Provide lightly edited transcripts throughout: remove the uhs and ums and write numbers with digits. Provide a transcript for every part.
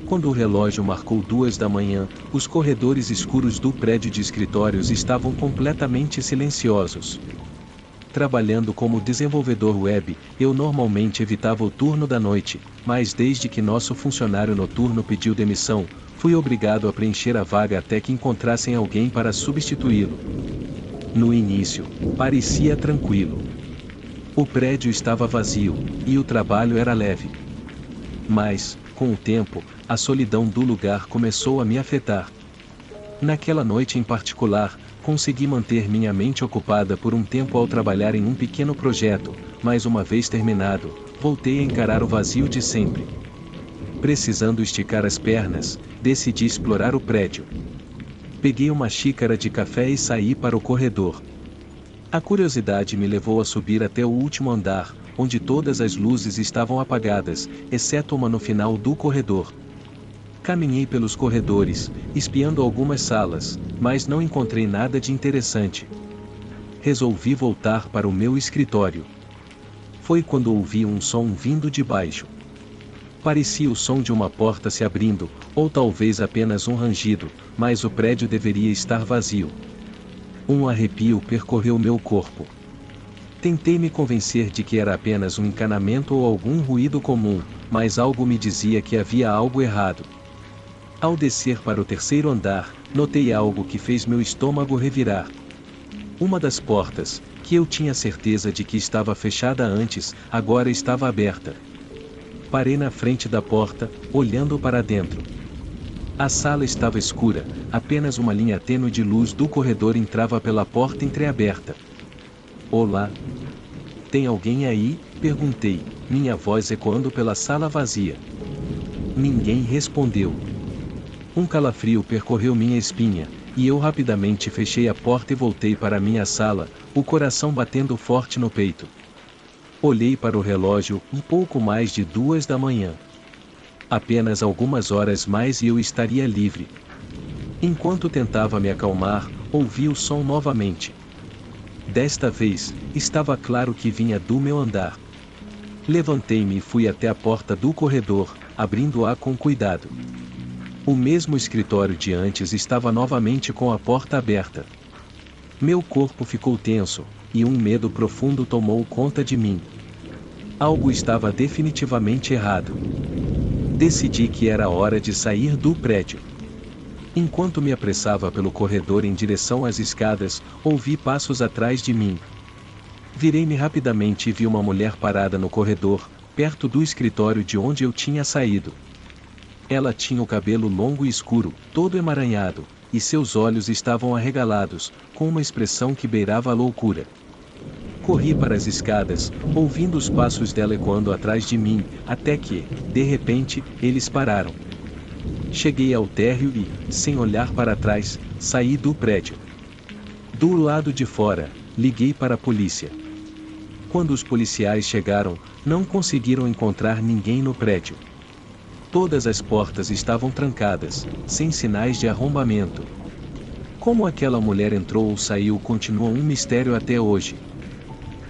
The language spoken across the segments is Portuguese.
Quando o relógio marcou 2 da manhã, os corredores escuros do prédio de escritórios estavam completamente silenciosos. Trabalhando como desenvolvedor web, eu normalmente evitava o turno da noite, mas desde que nosso funcionário noturno pediu demissão, fui obrigado a preencher a vaga até que encontrassem alguém para substituí-lo. No início, parecia tranquilo. O prédio estava vazio, e o trabalho era leve. Mas, com o tempo, a solidão do lugar começou a me afetar. Naquela noite em particular, consegui manter minha mente ocupada por um tempo ao trabalhar em um pequeno projeto, mas uma vez terminado, voltei a encarar o vazio de sempre. Precisando esticar as pernas, decidi explorar o prédio. Peguei uma xícara de café e saí para o corredor. A curiosidade me levou a subir até o último andar, onde todas as luzes estavam apagadas, exceto uma no final do corredor. Caminhei pelos corredores, espiando algumas salas, mas não encontrei nada de interessante. Resolvi voltar para o meu escritório. Foi quando ouvi um som vindo de baixo. Parecia o som de uma porta se abrindo, ou talvez apenas um rangido, mas o prédio deveria estar vazio. Um arrepio percorreu meu corpo. Tentei me convencer de que era apenas um encanamento ou algum ruído comum, mas algo me dizia que havia algo errado. Ao descer para o terceiro andar, notei algo que fez meu estômago revirar. Uma das portas, que eu tinha certeza de que estava fechada antes, agora estava aberta. Parei na frente da porta, olhando para dentro. A sala estava escura, apenas uma linha tênue de luz do corredor entrava pela porta entreaberta. Olá? Tem alguém aí? Perguntei, minha voz ecoando pela sala vazia. Ninguém respondeu. Um calafrio percorreu minha espinha, e eu rapidamente fechei a porta e voltei para minha sala, o coração batendo forte no peito. Olhei para o relógio, um pouco mais de 2 da manhã. Apenas algumas horas mais e eu estaria livre. Enquanto tentava me acalmar, ouvi o som novamente. Desta vez, estava claro que vinha do meu andar. Levantei-me e fui até a porta do corredor, abrindo-a com cuidado. O mesmo escritório de antes estava novamente com a porta aberta. Meu corpo ficou tenso, e um medo profundo tomou conta de mim. Algo estava definitivamente errado. Decidi que era hora de sair do prédio. Enquanto me apressava pelo corredor em direção às escadas, ouvi passos atrás de mim. Virei-me rapidamente e vi uma mulher parada no corredor, perto do escritório de onde eu tinha saído. Ela tinha o cabelo longo e escuro, todo emaranhado, e seus olhos estavam arregalados, com uma expressão que beirava a loucura. Corri para as escadas, ouvindo os passos dela ecoando atrás de mim, até que, de repente, eles pararam. Cheguei ao térreo e, sem olhar para trás, saí do prédio. Do lado de fora, liguei para a polícia. Quando os policiais chegaram, não conseguiram encontrar ninguém no prédio. Todas as portas estavam trancadas, sem sinais de arrombamento. Como aquela mulher entrou ou saiu continua um mistério até hoje.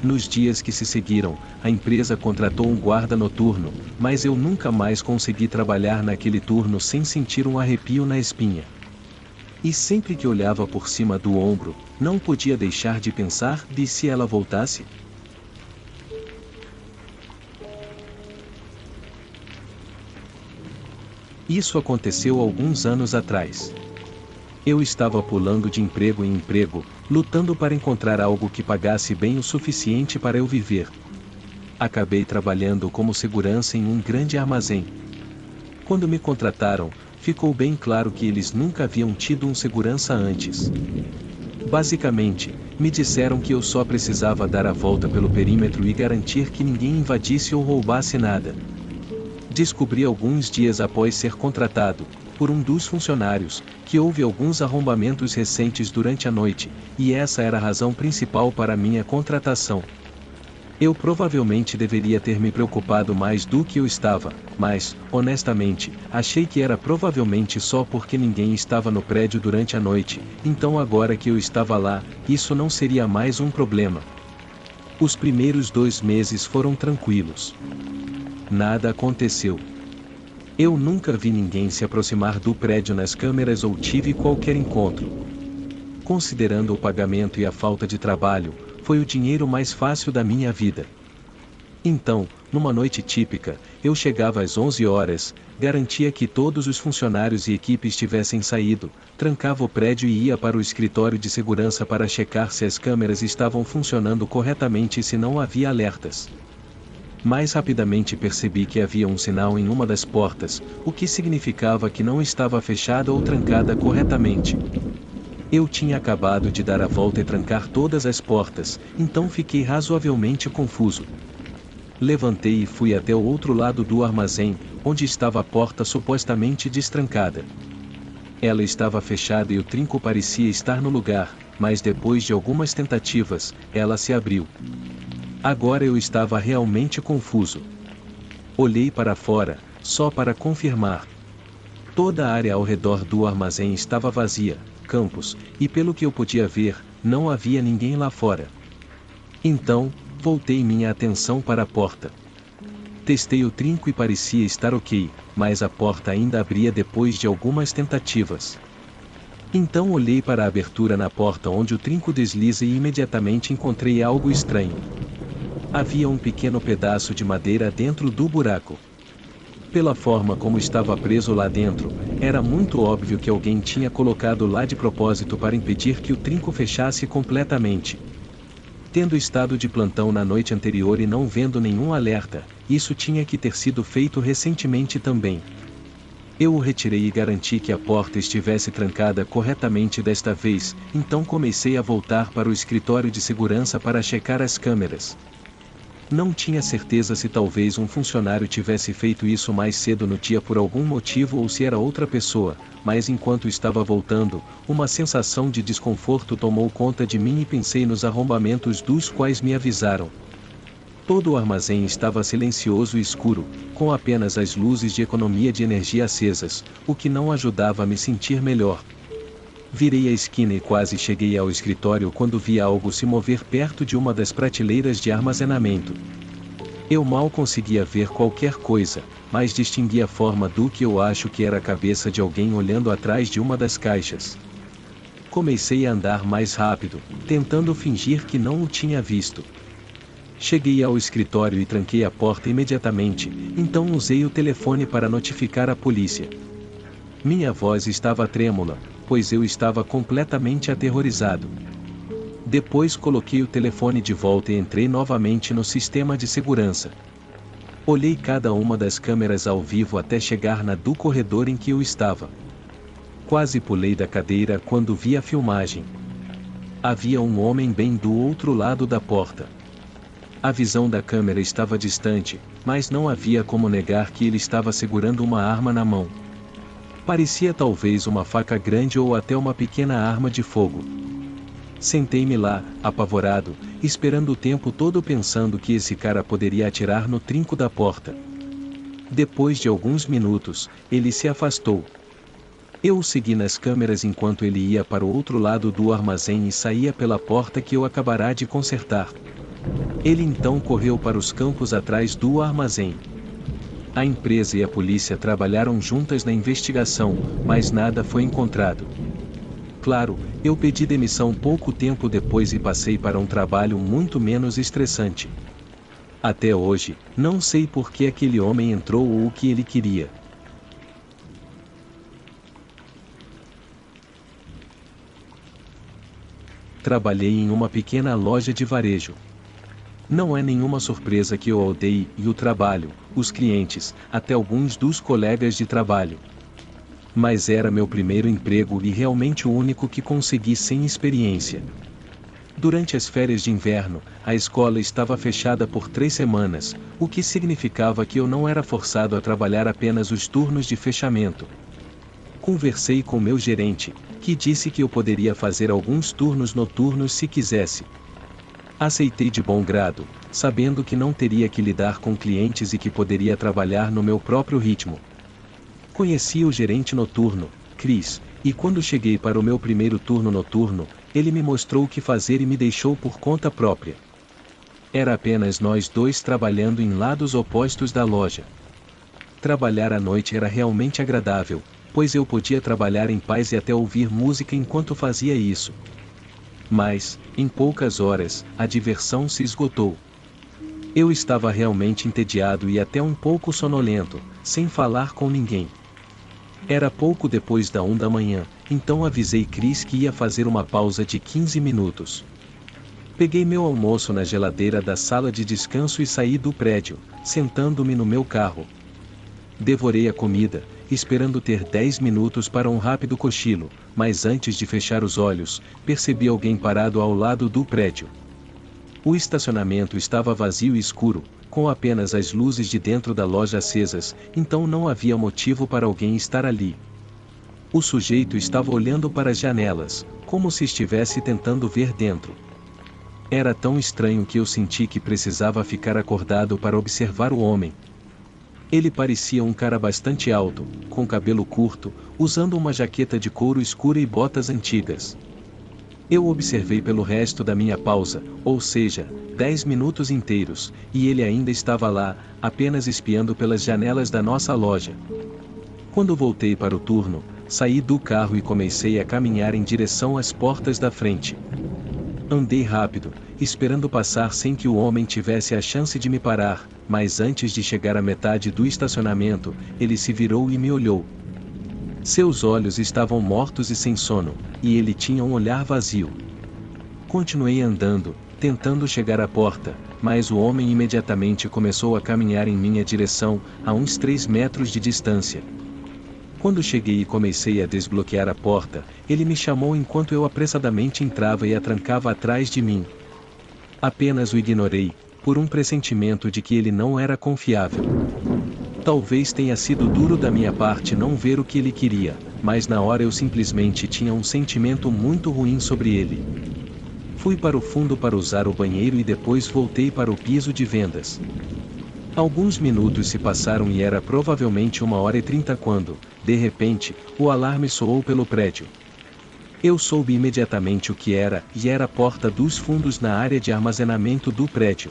Nos dias que se seguiram, a empresa contratou um guarda noturno, mas eu nunca mais consegui trabalhar naquele turno sem sentir um arrepio na espinha. E sempre que olhava por cima do ombro, não podia deixar de pensar: e se ela voltasse? Isso aconteceu alguns anos atrás. Eu estava pulando de emprego em emprego, lutando para encontrar algo que pagasse bem o suficiente para eu viver. Acabei trabalhando como segurança em um grande armazém. Quando me contrataram, ficou bem claro que eles nunca haviam tido um segurança antes. Basicamente, me disseram que eu só precisava dar a volta pelo perímetro e garantir que ninguém invadisse ou roubasse nada. Descobri alguns dias após ser contratado, por um dos funcionários, que houve alguns arrombamentos recentes durante a noite, e essa era a razão principal para minha contratação. Eu provavelmente deveria ter me preocupado mais do que eu estava, mas, honestamente, achei que era provavelmente só porque ninguém estava no prédio durante a noite, então agora que eu estava lá, isso não seria mais um problema. Os primeiros 2 meses foram tranquilos. Nada aconteceu. Eu nunca vi ninguém se aproximar do prédio nas câmeras ou tive qualquer encontro. Considerando o pagamento e a falta de trabalho, foi o dinheiro mais fácil da minha vida. Então, numa noite típica, eu chegava às 11 horas, garantia que todos os funcionários e equipes tivessem saído, trancava o prédio e ia para o escritório de segurança para checar se as câmeras estavam funcionando corretamente e se não havia alertas. Mais rapidamente percebi que havia um sinal em uma das portas, o que significava que não estava fechada ou trancada corretamente. Eu tinha acabado de dar a volta e trancar todas as portas, então fiquei razoavelmente confuso. Levantei e fui até o outro lado do armazém, onde estava a porta supostamente destrancada. Ela estava fechada e o trinco parecia estar no lugar, mas depois de algumas tentativas, ela se abriu. Agora eu estava realmente confuso. Olhei para fora, só para confirmar. Toda a área ao redor do armazém estava vazia, campos, e pelo que eu podia ver, não havia ninguém lá fora. Então, voltei minha atenção para a porta. Testei o trinco e parecia estar ok, mas a porta ainda abria depois de algumas tentativas. Então olhei para a abertura na porta onde o trinco desliza e imediatamente encontrei algo estranho. Havia um pequeno pedaço de madeira dentro do buraco. Pela forma como estava preso lá dentro, era muito óbvio que alguém tinha colocado lá de propósito para impedir que o trinco fechasse completamente. Tendo estado de plantão na noite anterior e não vendo nenhum alerta, isso tinha que ter sido feito recentemente também. Eu o retirei e garanti que a porta estivesse trancada corretamente desta vez, então comecei a voltar para o escritório de segurança para checar as câmeras. Não tinha certeza se talvez um funcionário tivesse feito isso mais cedo no dia por algum motivo ou se era outra pessoa, mas enquanto estava voltando, uma sensação de desconforto tomou conta de mim e pensei nos arrombamentos dos quais me avisaram. Todo o armazém estava silencioso e escuro, com apenas as luzes de economia de energia acesas, o que não ajudava a me sentir melhor. Virei a esquina e quase cheguei ao escritório quando vi algo se mover perto de uma das prateleiras de armazenamento. Eu mal conseguia ver qualquer coisa, mas distingui a forma do que eu acho que era a cabeça de alguém olhando atrás de uma das caixas. Comecei a andar mais rápido, tentando fingir que não o tinha visto. Cheguei ao escritório e tranquei a porta imediatamente, então usei o telefone para notificar a polícia. Minha voz estava trêmula, pois eu estava completamente aterrorizado. Depois coloquei o telefone de volta e entrei novamente no sistema de segurança. Olhei cada uma das câmeras ao vivo até chegar na do corredor em que eu estava. Quase pulei da cadeira quando vi a filmagem. Havia um homem bem do outro lado da porta. A visão da câmera estava distante, mas não havia como negar que ele estava segurando uma arma na mão. Parecia talvez uma faca grande ou até uma pequena arma de fogo. Sentei-me lá, apavorado, esperando o tempo todo pensando que esse cara poderia atirar no trinco da porta. Depois de alguns minutos, ele se afastou. Eu o segui nas câmeras enquanto ele ia para o outro lado do armazém e saía pela porta que eu acabará de consertar. Ele então correu para os campos atrás do armazém. A empresa e a polícia trabalharam juntas na investigação, mas nada foi encontrado. Claro, eu pedi demissão pouco tempo depois e passei para um trabalho muito menos estressante. Até hoje, não sei por que aquele homem entrou ou o que ele queria. Trabalhei em uma pequena loja de varejo. Não é nenhuma surpresa que eu odeie o trabalho, os clientes, até alguns dos colegas de trabalho. Mas era meu primeiro emprego e realmente o único que consegui sem experiência. Durante as férias de inverno, a escola estava fechada por 3 semanas, o que significava que eu não era forçado a trabalhar apenas os turnos de fechamento. Conversei com meu gerente, que disse que eu poderia fazer alguns turnos noturnos se quisesse. Aceitei de bom grado, sabendo que não teria que lidar com clientes e que poderia trabalhar no meu próprio ritmo. Conheci o gerente noturno, Chris, e quando cheguei para o meu primeiro turno noturno, ele me mostrou o que fazer e me deixou por conta própria. Era apenas nós dois trabalhando em lados opostos da loja. Trabalhar à noite era realmente agradável, pois eu podia trabalhar em paz e até ouvir música enquanto fazia isso. Mas, em poucas horas, a diversão se esgotou. Eu estava realmente entediado e até um pouco sonolento, sem falar com ninguém. Era pouco depois da 1 da manhã, então avisei Chris que ia fazer uma pausa de 15 minutos. Peguei meu almoço na geladeira da sala de descanso e saí do prédio, sentando-me no meu carro. Devorei a comida, esperando ter 10 minutos para um rápido cochilo, mas antes de fechar os olhos, percebi alguém parado ao lado do prédio. O estacionamento estava vazio e escuro, com apenas as luzes de dentro da loja acesas, então não havia motivo para alguém estar ali. O sujeito estava olhando para as janelas, como se estivesse tentando ver dentro. Era tão estranho que eu senti que precisava ficar acordado para observar o homem. Ele parecia um cara bastante alto, com cabelo curto, usando uma jaqueta de couro escura e botas antigas. Eu observei pelo resto da minha pausa, ou seja, 10 minutos inteiros, e ele ainda estava lá, apenas espiando pelas janelas da nossa loja. Quando voltei para o turno, saí do carro e comecei a caminhar em direção às portas da frente. Andei rápido, esperando passar sem que o homem tivesse a chance de me parar, mas antes de chegar à metade do estacionamento, ele se virou e me olhou. Seus olhos estavam mortos e sem sono, e ele tinha um olhar vazio. Continuei andando, tentando chegar à porta, mas o homem imediatamente começou a caminhar em minha direção, a uns 3 metros de distância. Quando cheguei e comecei a desbloquear a porta, ele me chamou enquanto eu apressadamente entrava e a trancava atrás de mim. Apenas o ignorei, por um pressentimento de que ele não era confiável. Talvez tenha sido duro da minha parte não ver o que ele queria, mas na hora eu simplesmente tinha um sentimento muito ruim sobre ele. Fui para o fundo para usar o banheiro e depois voltei para o piso de vendas. Alguns minutos se passaram e era provavelmente 1h30 quando, de repente, o alarme soou pelo prédio. Eu soube imediatamente o que era, e era a porta dos fundos na área de armazenamento do prédio.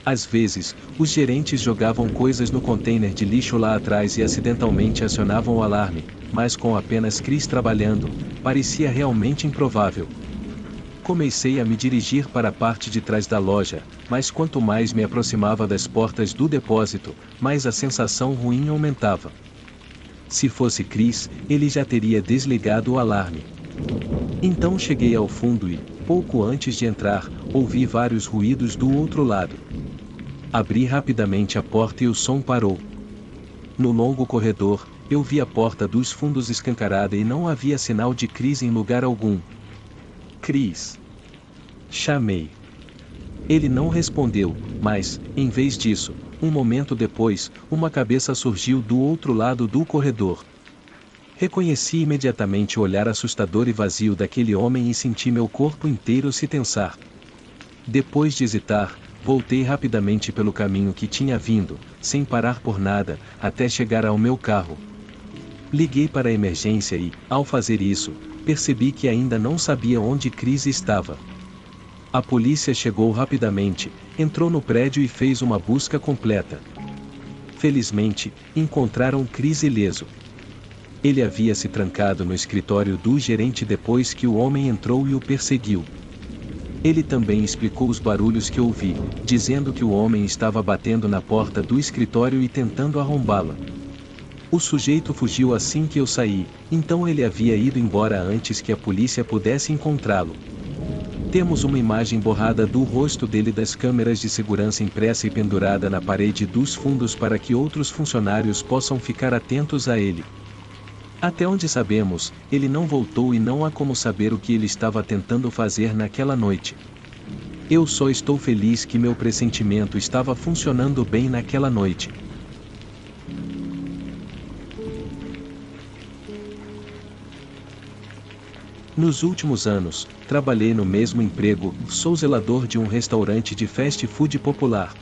Às vezes, os gerentes jogavam coisas no container de lixo lá atrás e acidentalmente acionavam o alarme, mas com apenas Chris trabalhando, parecia realmente improvável. Comecei a me dirigir para a parte de trás da loja, mas quanto mais me aproximava das portas do depósito, mais a sensação ruim aumentava. Se fosse Chris, ele já teria desligado o alarme. Então cheguei ao fundo e, pouco antes de entrar, ouvi vários ruídos do outro lado. Abri rapidamente a porta e o som parou. No longo corredor, eu vi a porta dos fundos escancarada e não havia sinal de Chris em lugar algum. Chris. Chamei. Ele não respondeu, mas, em vez disso, um momento depois, uma cabeça surgiu do outro lado do corredor. Reconheci imediatamente o olhar assustador e vazio daquele homem e senti meu corpo inteiro se tensar. Depois de hesitar, voltei rapidamente pelo caminho que tinha vindo, sem parar por nada, até chegar ao meu carro. Liguei para a emergência e, ao fazer isso, percebi que ainda não sabia onde Chris estava. A polícia chegou rapidamente, entrou no prédio e fez uma busca completa. Felizmente, encontraram Chris ileso. Ele havia se trancado no escritório do gerente depois que o homem entrou e o perseguiu. Ele também explicou os barulhos que ouvi, dizendo que o homem estava batendo na porta do escritório e tentando arrombá-la. O sujeito fugiu assim que eu saí, então ele havia ido embora antes que a polícia pudesse encontrá-lo. Temos uma imagem borrada do rosto dele das câmeras de segurança impressa e pendurada na parede dos fundos para que outros funcionários possam ficar atentos a ele. Até onde sabemos, ele não voltou e não há como saber o que ele estava tentando fazer naquela noite. Eu só estou feliz que meu pressentimento estava funcionando bem naquela noite. Nos últimos anos, trabalhei no mesmo emprego, sou zelador de um restaurante de fast food popular.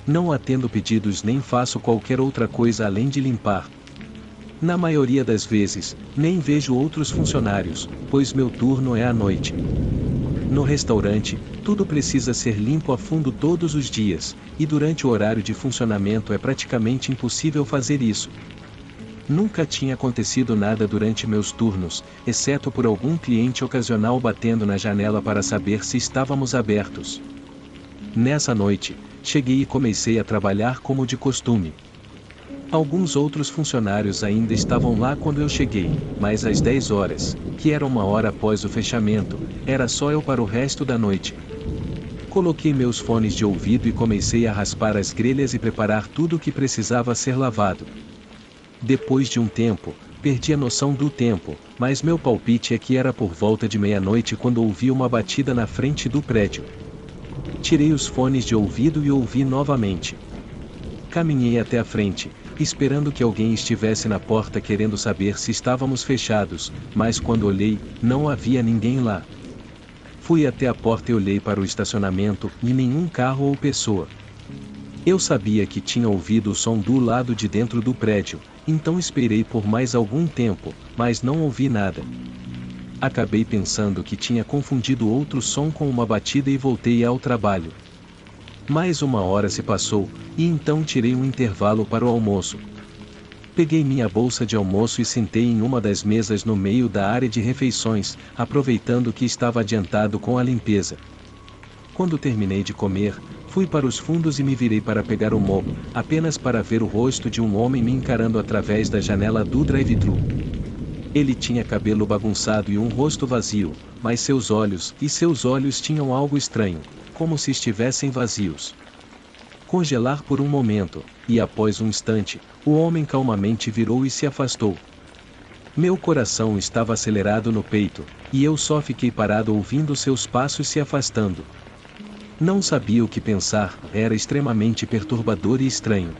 Não atendo pedidos nem faço qualquer outra coisa além de limpar. Na maioria das vezes, nem vejo outros funcionários, pois meu turno é à noite. No restaurante, tudo precisa ser limpo a fundo todos os dias, e durante o horário de funcionamento é praticamente impossível fazer isso. Nunca tinha acontecido nada durante meus turnos, exceto por algum cliente ocasional batendo na janela para saber se estávamos abertos. Nessa noite, cheguei e comecei a trabalhar como de costume. Alguns outros funcionários ainda estavam lá quando eu cheguei, mas às 10 horas, que era uma hora após o fechamento, era só eu para o resto da noite. Coloquei meus fones de ouvido e comecei a raspar as grelhas e preparar tudo o que precisava ser lavado. Depois de um tempo, perdi a noção do tempo, mas meu palpite é que era por volta de meia-noite quando ouvi uma batida na frente do prédio. Tirei os fones de ouvido e ouvi novamente. Caminhei até a frente, esperando que alguém estivesse na porta querendo saber se estávamos fechados, mas quando olhei, não havia ninguém lá. Fui até a porta e olhei para o estacionamento, e nenhum carro ou pessoa. Eu sabia que tinha ouvido o som do lado de dentro do prédio, então esperei por mais algum tempo, mas não ouvi nada. Acabei pensando que tinha confundido outro som com uma batida e voltei ao trabalho. Mais uma hora se passou, e então tirei um intervalo para o almoço. Peguei minha bolsa de almoço e sentei em uma das mesas no meio da área de refeições, aproveitando que estava adiantado com a limpeza. Quando terminei de comer, fui para os fundos e me virei para pegar o mobo, apenas para ver o rosto de um homem me encarando através da janela do drive-thru. Ele tinha cabelo bagunçado e um rosto vazio, mas seus olhos tinham algo estranho, como se estivessem vazios. Congelar por um momento, e após um instante, o homem calmamente virou e se afastou. Meu coração estava acelerado no peito, e eu só fiquei parado ouvindo seus passos se afastando. Não sabia o que pensar, era extremamente perturbador e estranho.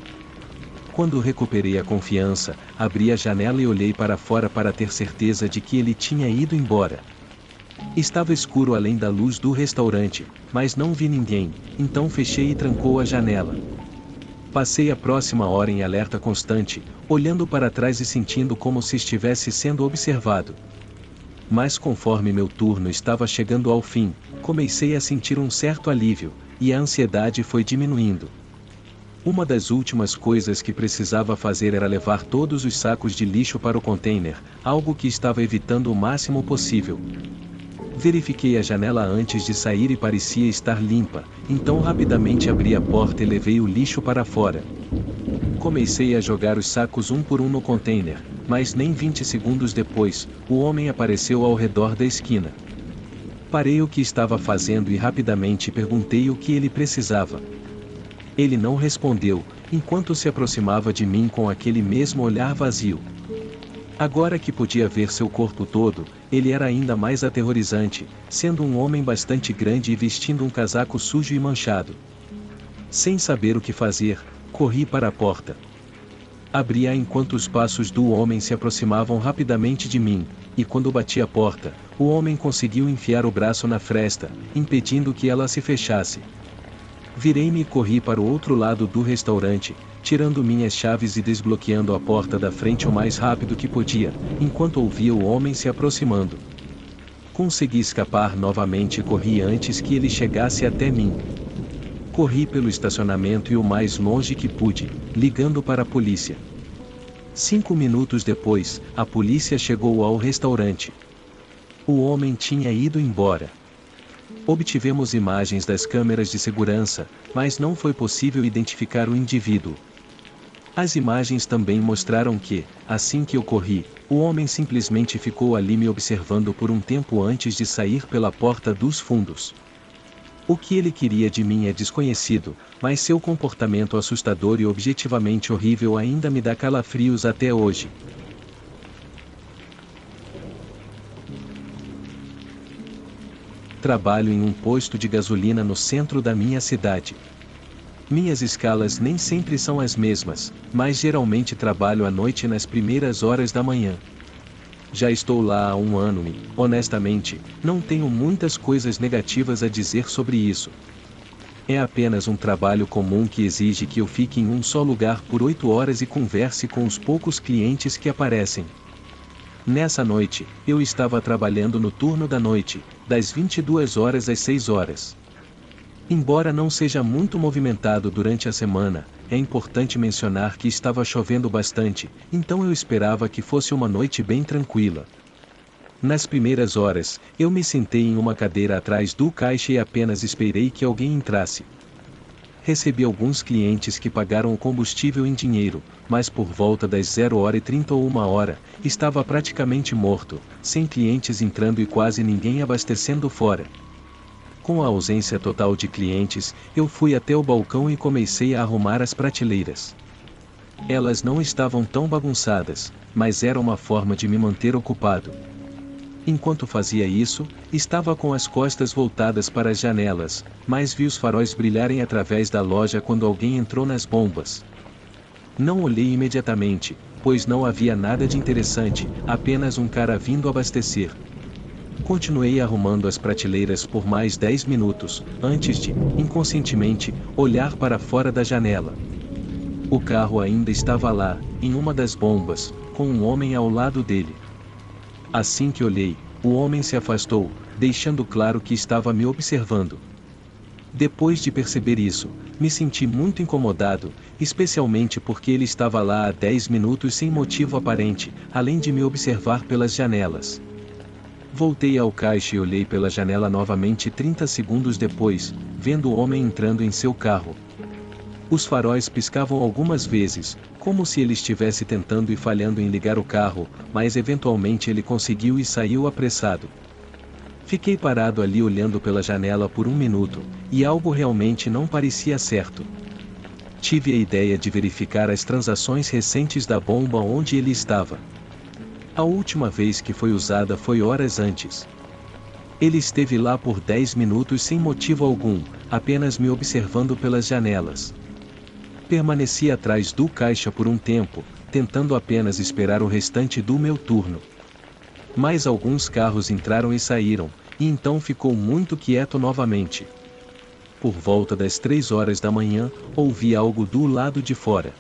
Quando recuperei a confiança, abri a janela e olhei para fora para ter certeza de que ele tinha ido embora. Estava escuro além da luz do restaurante, mas não vi ninguém, então fechei e trancou a janela. Passei a próxima hora em alerta constante, olhando para trás e sentindo como se estivesse sendo observado. Mas conforme meu turno estava chegando ao fim, comecei a sentir um certo alívio, e a ansiedade foi diminuindo. Uma das últimas coisas que precisava fazer era levar todos os sacos de lixo para o container, algo que estava evitando o máximo possível. Verifiquei a janela antes de sair e parecia estar limpa, então rapidamente abri a porta e levei o lixo para fora. Comecei a jogar os sacos um por um no container, mas nem 20 segundos depois, o homem apareceu ao redor da esquina. Parei o que estava fazendo e rapidamente perguntei o que ele precisava. Ele não respondeu, enquanto se aproximava de mim com aquele mesmo olhar vazio. Agora que podia ver seu corpo todo, ele era ainda mais aterrorizante, sendo um homem bastante grande e vestindo um casaco sujo e manchado. Sem saber o que fazer, corri para a porta. Abri-a enquanto os passos do homem se aproximavam rapidamente de mim, e quando bati a porta, o homem conseguiu enfiar o braço na fresta, impedindo que ela se fechasse. Virei-me e corri para o outro lado do restaurante, tirando minhas chaves e desbloqueando a porta da frente o mais rápido que podia, enquanto ouvia o homem se aproximando. Consegui escapar novamente e corri antes que ele chegasse até mim. Corri pelo estacionamento e o mais longe que pude, ligando para a polícia. 5 minutos depois, a polícia chegou ao restaurante. O homem tinha ido embora. Obtivemos imagens das câmeras de segurança, mas não foi possível identificar o indivíduo. As imagens também mostraram que, assim que eu corri, o homem simplesmente ficou ali me observando por um tempo antes de sair pela porta dos fundos. O que ele queria de mim é desconhecido, mas seu comportamento assustador e objetivamente horrível ainda me dá calafrios até hoje. Trabalho em um posto de gasolina no centro da minha cidade. Minhas escalas nem sempre são as mesmas, mas geralmente trabalho à noite nas primeiras horas da manhã. Já estou lá há um ano e, honestamente, não tenho muitas coisas negativas a dizer sobre isso. É apenas um trabalho comum que exige que eu fique em um só lugar por 8 horas e converse com os poucos clientes que aparecem. Nessa noite, eu estava trabalhando no turno da noite, das 22 horas às 6 horas. Embora não seja muito movimentado durante a semana, é importante mencionar que estava chovendo bastante, então eu esperava que fosse uma noite bem tranquila. Nas primeiras horas, eu me sentei em uma cadeira atrás do caixa e apenas esperei que alguém entrasse. Recebi alguns clientes que pagaram o combustível em dinheiro, mas por volta das 0h30 ou 1h, estava praticamente morto, sem clientes entrando e quase ninguém abastecendo fora. Com a ausência total de clientes, eu fui até o balcão e comecei a arrumar as prateleiras. Elas não estavam tão bagunçadas, mas era uma forma de me manter ocupado. Enquanto fazia isso, estava com as costas voltadas para as janelas, mas vi os faróis brilharem através da loja quando alguém entrou nas bombas. Não olhei imediatamente, pois não havia nada de interessante, apenas um cara vindo abastecer. Continuei arrumando as prateleiras por mais 10 minutos, antes de, inconscientemente, olhar para fora da janela. O carro ainda estava lá, em uma das bombas, com um homem ao lado dele. Assim que olhei, o homem se afastou, deixando claro que estava me observando. Depois de perceber isso, me senti muito incomodado, especialmente porque ele estava lá há 10 minutos sem motivo aparente, além de me observar pelas janelas. Voltei ao caixa e olhei pela janela novamente 30 segundos depois, vendo o homem entrando em seu carro. Os faróis piscavam algumas vezes, como se ele estivesse tentando e falhando em ligar o carro, mas eventualmente ele conseguiu e saiu apressado. Fiquei parado ali olhando pela janela por um minuto, e algo realmente não parecia certo. Tive a ideia de verificar as transações recentes da bomba onde ele estava. A última vez que foi usada foi horas antes. Ele esteve lá por 10 minutos sem motivo algum, apenas me observando pelas janelas. Permaneci atrás do caixa por um tempo, tentando apenas esperar o restante do meu turno. Mais alguns carros entraram e saíram, e então ficou muito quieto novamente. Por volta das 3 horas da manhã, ouvi algo do lado de fora.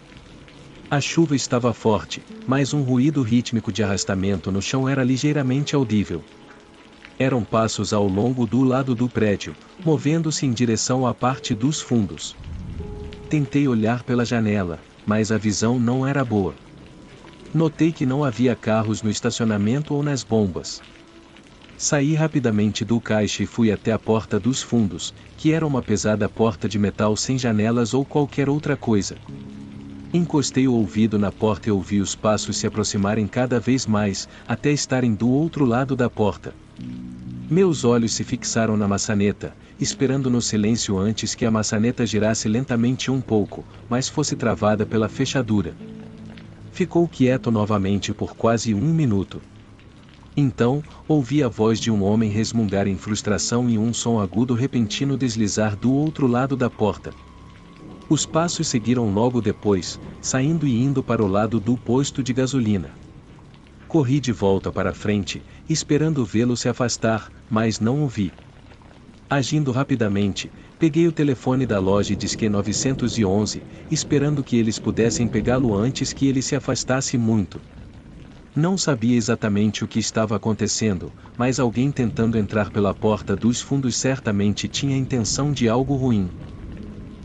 A chuva estava forte, mas um ruído rítmico de arrastamento no chão era ligeiramente audível. Eram passos ao longo do lado do prédio, movendo-se em direção à parte dos fundos. Tentei olhar pela janela, mas a visão não era boa. Notei que não havia carros no estacionamento ou nas bombas. Saí rapidamente do caixa e fui até a porta dos fundos, que era uma pesada porta de metal sem janelas ou qualquer outra coisa. Encostei o ouvido na porta e ouvi os passos se aproximarem cada vez mais, até estarem do outro lado da porta. Meus olhos se fixaram na maçaneta, esperando no silêncio antes que a maçaneta girasse lentamente um pouco, mas fosse travada pela fechadura. Ficou quieto novamente por quase um minuto. Então, ouvi a voz de um homem resmungar em frustração e um som agudo repentino deslizar do outro lado da porta. Os passos seguiram logo depois, saindo e indo para o lado do posto de gasolina. Corri de volta para a frente, esperando vê-lo se afastar, mas não o vi. Agindo rapidamente, peguei o telefone da loja e disquei 911, esperando que eles pudessem pegá-lo antes que ele se afastasse muito. Não sabia exatamente o que estava acontecendo, mas alguém tentando entrar pela porta dos fundos certamente tinha a intenção de algo ruim.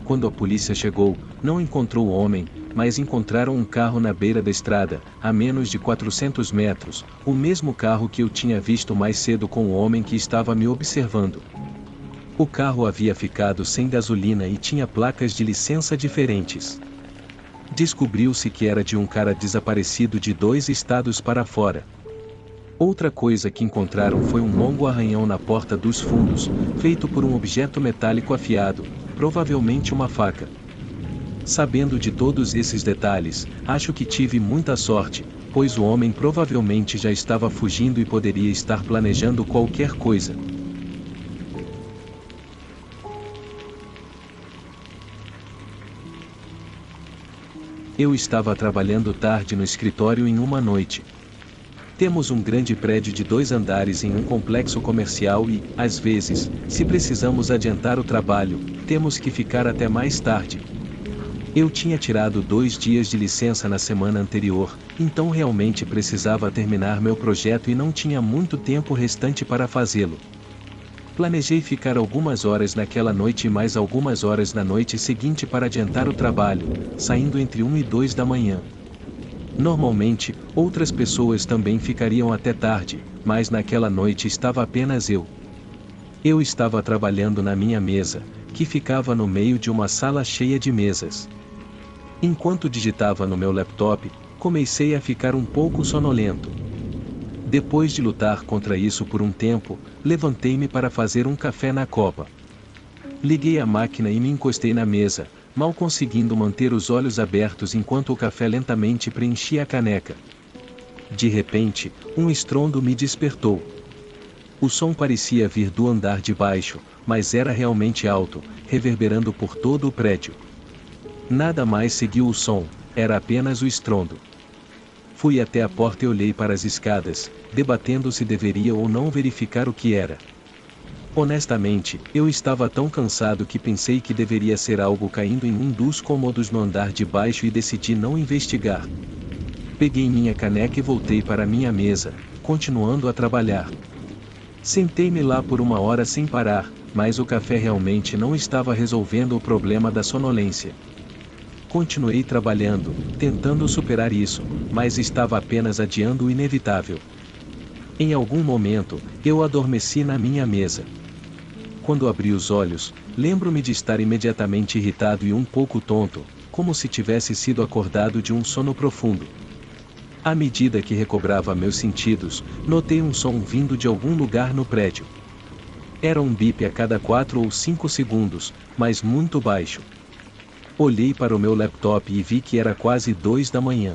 Quando a polícia chegou, não encontrou o homem, mas encontraram um carro na beira da estrada, a menos de 400 metros, o mesmo carro que eu tinha visto mais cedo com o homem que estava me observando. O carro havia ficado sem gasolina e tinha placas de licença diferentes. Descobriu-se que era de um cara desaparecido de 2 estados para fora. Outra coisa que encontraram foi um longo arranhão na porta dos fundos, feito por um objeto metálico afiado, provavelmente uma faca. Sabendo de todos esses detalhes, acho que tive muita sorte, pois o homem provavelmente já estava fugindo e poderia estar planejando qualquer coisa. Eu estava trabalhando tarde no escritório em uma noite. Temos um grande prédio de 2 andares em um complexo comercial e, às vezes, se precisamos adiantar o trabalho, temos que ficar até mais tarde. Eu tinha tirado 2 dias de licença na semana anterior, então realmente precisava terminar meu projeto e não tinha muito tempo restante para fazê-lo. Planejei ficar algumas horas naquela noite e mais algumas horas na noite seguinte para adiantar o trabalho, saindo entre 1 e 2 da manhã. Normalmente, outras pessoas também ficariam até tarde, mas naquela noite estava apenas eu. Eu estava trabalhando na minha mesa, que ficava no meio de uma sala cheia de mesas. Enquanto digitava no meu laptop, comecei a ficar um pouco sonolento. Depois de lutar contra isso por um tempo, levantei-me para fazer um café na copa. Liguei a máquina e me encostei na mesa, mal conseguindo manter os olhos abertos enquanto o café lentamente preenchia a caneca. De repente, um estrondo me despertou. O som parecia vir do andar de baixo, mas era realmente alto, reverberando por todo o prédio. Nada mais seguiu o som, era apenas o estrondo. Fui até a porta e olhei para as escadas, debatendo se deveria ou não verificar o que era. Honestamente, eu estava tão cansado que pensei que deveria ser algo caindo em um dos cômodos no andar de baixo e decidi não investigar. Peguei minha caneca e voltei para minha mesa, continuando a trabalhar. Sentei-me lá por 1 hora sem parar, mas o café realmente não estava resolvendo o problema da sonolência. Continuei trabalhando, tentando superar isso, mas estava apenas adiando o inevitável. Em algum momento, eu adormeci na minha mesa. Quando abri os olhos, lembro-me de estar imediatamente irritado e um pouco tonto, como se tivesse sido acordado de um sono profundo. À medida que recobrava meus sentidos, notei um som vindo de algum lugar no prédio. Era um bip a cada 4 ou 5 segundos, mas muito baixo. Olhei para o meu laptop e vi que era quase 2 da manhã.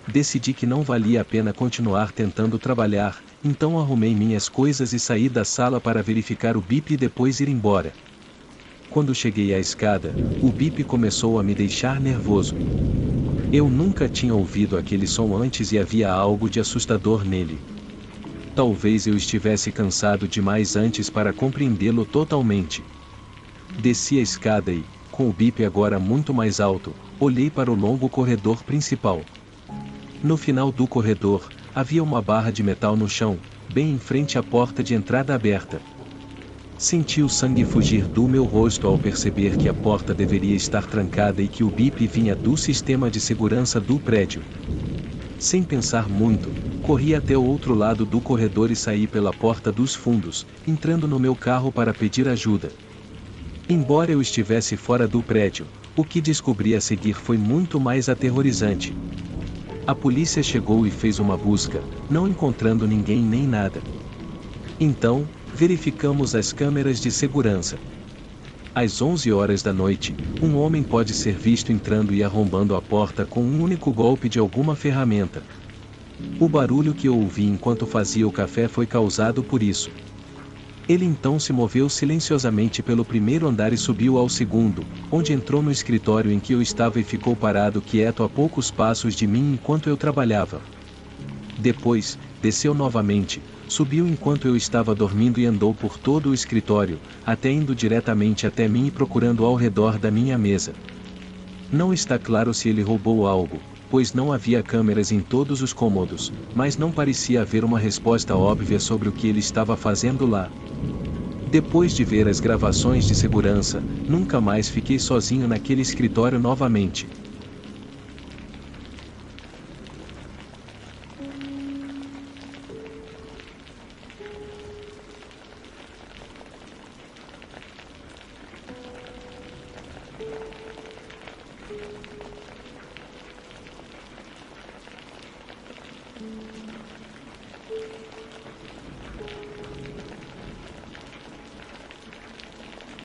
Decidi que não valia a pena continuar tentando trabalhar, então arrumei minhas coisas e saí da sala para verificar o bip e depois ir embora. Quando cheguei à escada, o bip começou a me deixar nervoso. Eu nunca tinha ouvido aquele som antes e havia algo de assustador nele. Talvez eu estivesse cansado demais antes para compreendê-lo totalmente. Desci a escada e, com o bip agora muito mais alto, olhei para o longo corredor principal. No final do corredor, havia uma barra de metal no chão, bem em frente à porta de entrada aberta. Senti o sangue fugir do meu rosto ao perceber que a porta deveria estar trancada e que o bip vinha do sistema de segurança do prédio. Sem pensar muito, corri até o outro lado do corredor e saí pela porta dos fundos, entrando no meu carro para pedir ajuda. Embora eu estivesse fora do prédio, o que descobri a seguir foi muito mais aterrorizante. A polícia chegou e fez uma busca, não encontrando ninguém nem nada. Então, verificamos as câmeras de segurança. Às 11 horas da noite, um homem pode ser visto entrando e arrombando a porta com um único golpe de alguma ferramenta. O barulho que eu ouvi enquanto fazia o café foi causado por isso. Ele então se moveu silenciosamente pelo primeiro andar e subiu ao segundo, onde entrou no escritório em que eu estava e ficou parado quieto a poucos passos de mim enquanto eu trabalhava. Depois, desceu novamente, subiu enquanto eu estava dormindo e andou por todo o escritório, até indo diretamente até mim e procurando ao redor da minha mesa. Não está claro se ele roubou algo, pois não havia câmeras em todos os cômodos, mas não parecia haver uma resposta óbvia sobre o que ele estava fazendo lá. Depois de ver as gravações de segurança, nunca mais fiquei sozinho naquele escritório novamente.